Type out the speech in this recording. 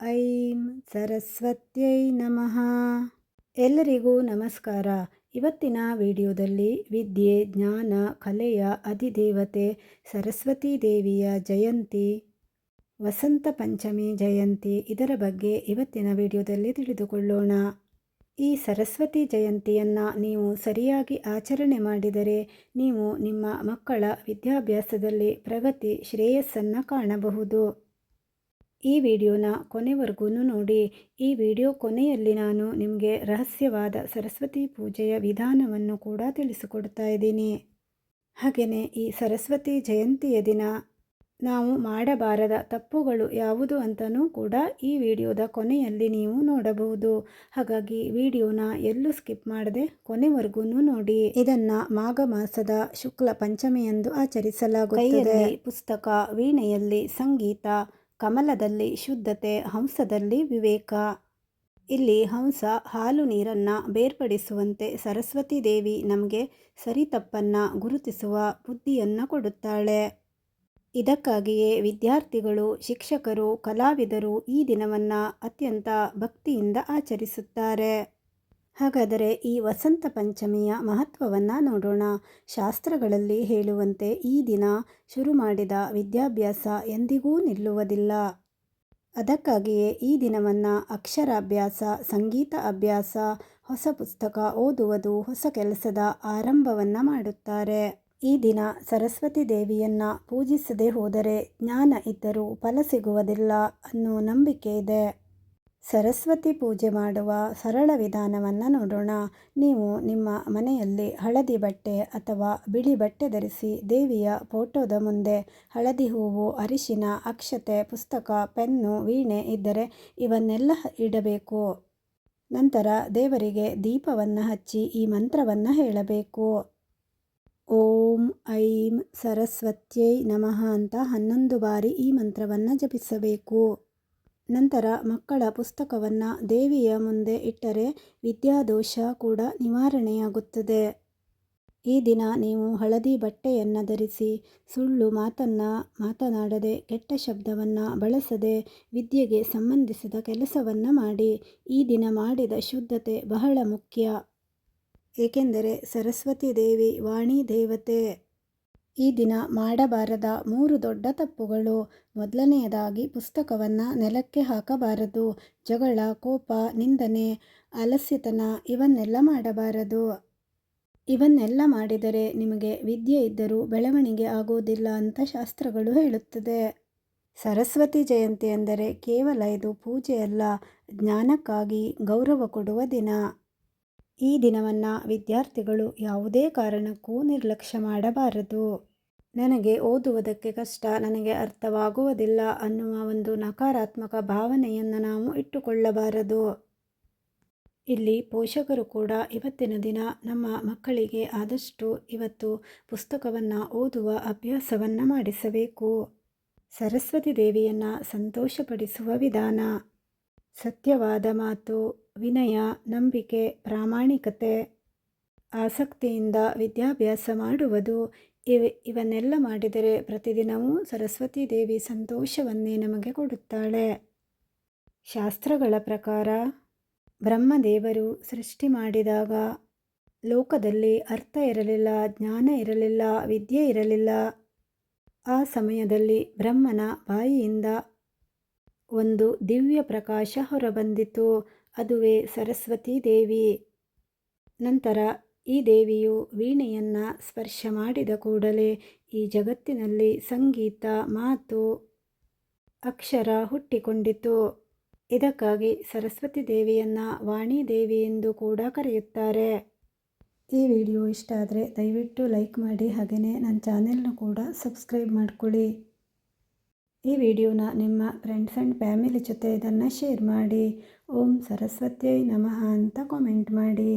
ಐಂ ಸರಸ್ವತ್ಯೈ ನಮಃ. ಎಲ್ಲರಿಗೂ ನಮಸ್ಕಾರ. ಇವತ್ತಿನ ವಿಡಿಯೋದಲ್ಲಿ ವಿದ್ಯೆ, ಜ್ಞಾನ, ಕಲೆಯ ಅಧಿದೇವತೆ ಸರಸ್ವತಿ ದೇವಿಯ ಜಯಂತಿ, ವಸಂತ ಪಂಚಮಿ ಜಯಂತಿ, ಇದರ ಬಗ್ಗೆ ಇವತ್ತಿನ ವಿಡಿಯೋದಲ್ಲಿ ತಿಳಿದುಕೊಳ್ಳೋಣ. ಈ ಸರಸ್ವತಿ ಜಯಂತಿಯನ್ನು ನೀವು ಸರಿಯಾಗಿ ಆಚರಣೆ ಮಾಡಿದರೆ ನೀವು ನಿಮ್ಮ ಮಕ್ಕಳ ವಿದ್ಯಾಭ್ಯಾಸದಲ್ಲಿ ಪ್ರಗತಿ, ಶ್ರೇಯಸ್ಸನ್ನು ಕಾಣಬಹುದು. ಈ ವಿಡಿಯೋನ ಕೊನೆವರೆಗೂ ನೋಡಿ. ಈ ವಿಡಿಯೋ ಕೊನೆಯಲ್ಲಿ ನಾನು ನಿಮಗೆ ರಹಸ್ಯವಾದ ಸರಸ್ವತಿ ಪೂಜೆಯ ವಿಧಾನವನ್ನು ಕೂಡ ತಿಳಿಸಿಕೊಡ್ತಾ ಇದ್ದೀನಿ. ಹಾಗೆಯೇ ಈ ಸರಸ್ವತಿ ಜಯಂತಿಯ ದಿನ ನಾವು ಮಾಡಬಾರದ ತಪ್ಪುಗಳು ಯಾವುದು ಅಂತಲೂ ಕೂಡ ಈ ವಿಡಿಯೋದ ಕೊನೆಯಲ್ಲಿ ನೀವು ನೋಡಬಹುದು. ಹಾಗಾಗಿ ವಿಡಿಯೋನ ಎಲ್ಲೂ ಸ್ಕಿಪ್ ಮಾಡದೆ ಕೊನೆವರೆಗೂ ನೋಡಿ. ಇದನ್ನು ಮಾಘ ಮಾಸದ ಶುಕ್ಲ ಪಂಚಮಿಯಂದು ಆಚರಿಸಲಾಗುತ್ತದೆ. ಪುಸ್ತಕ, ವೀಣೆಯಲ್ಲಿ ಸಂಗೀತ, ಕಮಲದಲ್ಲಿ ಶುದ್ಧತೆ, ಹಂಸದಲ್ಲಿ ವಿವೇಕ. ಇಲ್ಲಿ ಹಂಸ ಹಾಲು ನೀರನ್ನು ಬೇರ್ಪಡಿಸುವಂತೆ ಸರಸ್ವತಿ ದೇವಿ ನಮಗೆ ಸರಿತಪ್ಪನ್ನು ಗುರುತಿಸುವ ಬುದ್ಧಿಯನ್ನು ಕೊಡುತ್ತಾಳೆ. ಇದಕ್ಕಾಗಿಯೇ ವಿದ್ಯಾರ್ಥಿಗಳು, ಶಿಕ್ಷಕರು, ಕಲಾವಿದರು ಈ ದಿನವನ್ನು ಅತ್ಯಂತ ಭಕ್ತಿಯಿಂದ ಆಚರಿಸುತ್ತಾರೆ. ಹಾಗಾದರೆ ಈ ವಸಂತ ಪಂಚಮಿಯ ಮಹತ್ವವನ್ನು ನೋಡೋಣ. ಶಾಸ್ತ್ರಗಳಲ್ಲಿ ಹೇಳುವಂತೆ ಈ ದಿನ ಶುರು ಮಾಡಿದ ವಿದ್ಯಾಭ್ಯಾಸ ಎಂದಿಗೂ ನಿಲ್ಲುವುದಿಲ್ಲ. ಅದಕ್ಕಾಗಿಯೇ ಈ ದಿನವನ್ನು ಅಕ್ಷರಾಭ್ಯಾಸ, ಸಂಗೀತ ಅಭ್ಯಾಸ, ಹೊಸ ಪುಸ್ತಕ ಓದುವುದು, ಹೊಸ ಕೆಲಸದ ಆರಂಭವನ್ನು ಮಾಡುತ್ತಾರೆ. ಈ ದಿನ ಸರಸ್ವತಿ ದೇವಿಯನ್ನು ಪೂಜಿಸದೆ ಹೋದರೆ ಜ್ಞಾನ ಇದ್ದರೂ ಫಲ ಸಿಗುವುದಿಲ್ಲ ಅನ್ನೋ ನಂಬಿಕೆ ಇದೆ. ಸರಸ್ವತಿ ಪೂಜೆ ಮಾಡುವ ಸರಳ ವಿಧಾನವನ್ನು ನೋಡೋಣ. ನೀವು ನಿಮ್ಮ ಮನೆಯಲ್ಲಿ ಹಳದಿ ಬಟ್ಟೆ ಅಥವಾ ಬಿಳಿ ಬಟ್ಟೆ ಧರಿಸಿ ದೇವಿಯ ಫೋಟೋದ ಮುಂದೆ ಹಳದಿ ಹೂವು, ಅರಿಶಿನ, ಅಕ್ಷತೆ, ಪುಸ್ತಕ, ಪೆನ್ನು, ವೀಣೆ ಇದ್ದರೆ ಇವನ್ನೆಲ್ಲ ಇಡಬೇಕು. ನಂತರ ದೇವರಿಗೆ ದೀಪವನ್ನು ಹಚ್ಚಿ ಈ ಮಂತ್ರವನ್ನು ಹೇಳಬೇಕು. ಓಂ ಐಂ ಸರಸ್ವತ್ಯೈ ನಮಃ ಅಂತ 11 ಬಾರಿ ಈ ಮಂತ್ರವನ್ನು ಜಪಿಸಬೇಕು. ನಂತರ ಮಕ್ಕಳ ಪುಸ್ತಕವನ್ನು ದೇವಿಯ ಮುಂದೆ ಇಟ್ಟರೆ ವಿದ್ಯಾದೋಷ ಕೂಡ ನಿವಾರಣೆಯಾಗುತ್ತದೆ. ಈ ದಿನ ನೀವು ಹಳದಿ ಬಟ್ಟೆಯನ್ನು ಧರಿಸಿ ಸುಳ್ಳು ಮಾತನ್ನು ಮಾತನಾಡದೆ, ಕೆಟ್ಟ ಶಬ್ದವನ್ನು ಬಳಸದೆ ವಿದ್ಯೆಗೆ ಸಂಬಂಧಿಸಿದ ಕೆಲಸವನ್ನು ಮಾಡಿ. ಈ ದಿನ ಮಾಡಿದ ಶುದ್ಧತೆ ಬಹಳ ಮುಖ್ಯ. ಏಕೆಂದರೆ ಸರಸ್ವತಿ ದೇವಿ ವಾಣಿ ದೇವತೆ. ಈ ದಿನ ಮಾಡಬಾರದ 3 ದೊಡ್ಡ ತಪ್ಪುಗಳು. ಮೊದಲನೆಯದಾಗಿ ಪುಸ್ತಕವನ್ನು ನೆಲಕ್ಕೆ ಹಾಕಬಾರದು. ಜಗಳ, ಕೋಪ, ನಿಂದನೆ, ಆಲಸ್ಯತನ ಇವನ್ನೆಲ್ಲ ಮಾಡಬಾರದು. ಇವನ್ನೆಲ್ಲ ಮಾಡಿದರೆ ನಿಮಗೆ ವಿದ್ಯೆ ಇದ್ದರೂ ಬೆಳವಣಿಗೆ ಆಗೋದಿಲ್ಲ ಅಂತ ಶಾಸ್ತ್ರಗಳು ಹೇಳುತ್ತದೆ. ಸರಸ್ವತಿ ಜಯಂತಿ ಎಂದರೆ ಕೇವಲ ಇದು ಪೂಜೆಯಲ್ಲ, ಜ್ಞಾನಕ್ಕಾಗಿ ಗೌರವ ಕೊಡುವ ದಿನ. ಈ ದಿನವನ್ನು ವಿದ್ಯಾರ್ಥಿಗಳು ಯಾವುದೇ ಕಾರಣಕ್ಕೂ ನಿರ್ಲಕ್ಷ್ಯ ಮಾಡಬಾರದು. ನನಗೆ ಓದುವುದಕ್ಕೆ ಕಷ್ಟ, ನನಗೆ ಅರ್ಥವಾಗುವುದಿಲ್ಲ ಅನ್ನುವ ಒಂದು ನಕಾರಾತ್ಮಕ ಭಾವನೆಯನ್ನು ನಾವು ಇಟ್ಟುಕೊಳ್ಳಬಾರದು. ಇಲ್ಲಿ ಪೋಷಕರು ಕೂಡ ಇವತ್ತಿನ ದಿನ ನಮ್ಮ ಮಕ್ಕಳಿಗೆ ಆದಷ್ಟು ಇವತ್ತು ಪುಸ್ತಕವನ್ನು ಓದುವ ಅಭ್ಯಾಸವನ್ನು ಮಾಡಿಸಬೇಕು. ಸರಸ್ವತಿ ದೇವಿಯನ್ನು ಸಂತೋಷಪಡಿಸುವ ವಿಧಾನ: ಸತ್ಯವಾದ ಮಾತು, ವಿನಯ, ನಂಬಿಕೆ, ಪ್ರಾಮಾಣಿಕತೆ, ಆಸಕ್ತಿಯಿಂದ ವಿದ್ಯಾಭ್ಯಾಸ ಮಾಡುವುದು. ಇವನ್ನೆಲ್ಲ ಮಾಡಿದರೆ ಪ್ರತಿದಿನವೂ ಸರಸ್ವತಿ ದೇವಿ ಸಂತೋಷವನ್ನೇ ನಮಗೆ ಕೊಡುತ್ತಾಳೆ. ಶಾಸ್ತ್ರಗಳ ಪ್ರಕಾರ ಬ್ರಹ್ಮದೇವರು ಸೃಷ್ಟಿ ಮಾಡಿದಾಗ ಲೋಕದಲ್ಲಿ ಅರ್ಥ ಇರಲಿಲ್ಲ, ಜ್ಞಾನ ಇರಲಿಲ್ಲ, ವಿದ್ಯೆ ಇರಲಿಲ್ಲ. ಆ ಸಮಯದಲ್ಲಿ ಬ್ರಹ್ಮನ ಬಾಯಿಯಿಂದ ಒಂದು ದಿವ್ಯ ಪ್ರಕಾಶ ಹೊರಬಂದಿತು. ಅದುವೇ ಸರಸ್ವತಿ ದೇವಿ. ನಂತರ ಈ ದೇವಿಯು ವೀಣೆಯನ್ನು ಸ್ಪರ್ಶ ಮಾಡಿದ ಕೂಡಲೇ ಈ ಜಗತ್ತಿನಲ್ಲಿ ಸಂಗೀತ, ಮಾತು, ಅಕ್ಷರ ಹುಟ್ಟಿಕೊಂಡಿತು. ಇದಕ್ಕಾಗಿ ಸರಸ್ವತಿ ದೇವಿಯನ್ನು ವಾಣಿ ದೇವಿ ಎಂದು ಕೂಡ ಕರೆಯುತ್ತಾರೆ. ಈ ವಿಡಿಯೋ ಇಷ್ಟ ಆದರೆ ದಯವಿಟ್ಟು ಲೈಕ್ ಮಾಡಿ, ಹಾಗೆಯೇ ನನ್ನ ಚಾನೆಲ್ನ ಕೂಡ ಸಬ್ಸ್ಕ್ರೈಬ್ ಮಾಡ್ಕೊಳ್ಳಿ. ಈ ವಿಡಿಯೋನ ನಿಮ್ಮ ಫ್ರೆಂಡ್ಸ್ ಆ್ಯಂಡ್ ಫ್ಯಾಮಿಲಿ ಜೊತೆ ಇದನ್ನು ಶೇರ್ ಮಾಡಿ. ಓಂ ಸರಸ್ವತ್ಯೈ ನಮಃ ಅಂತ ಕಾಮೆಂಟ್ ಮಾಡಿ.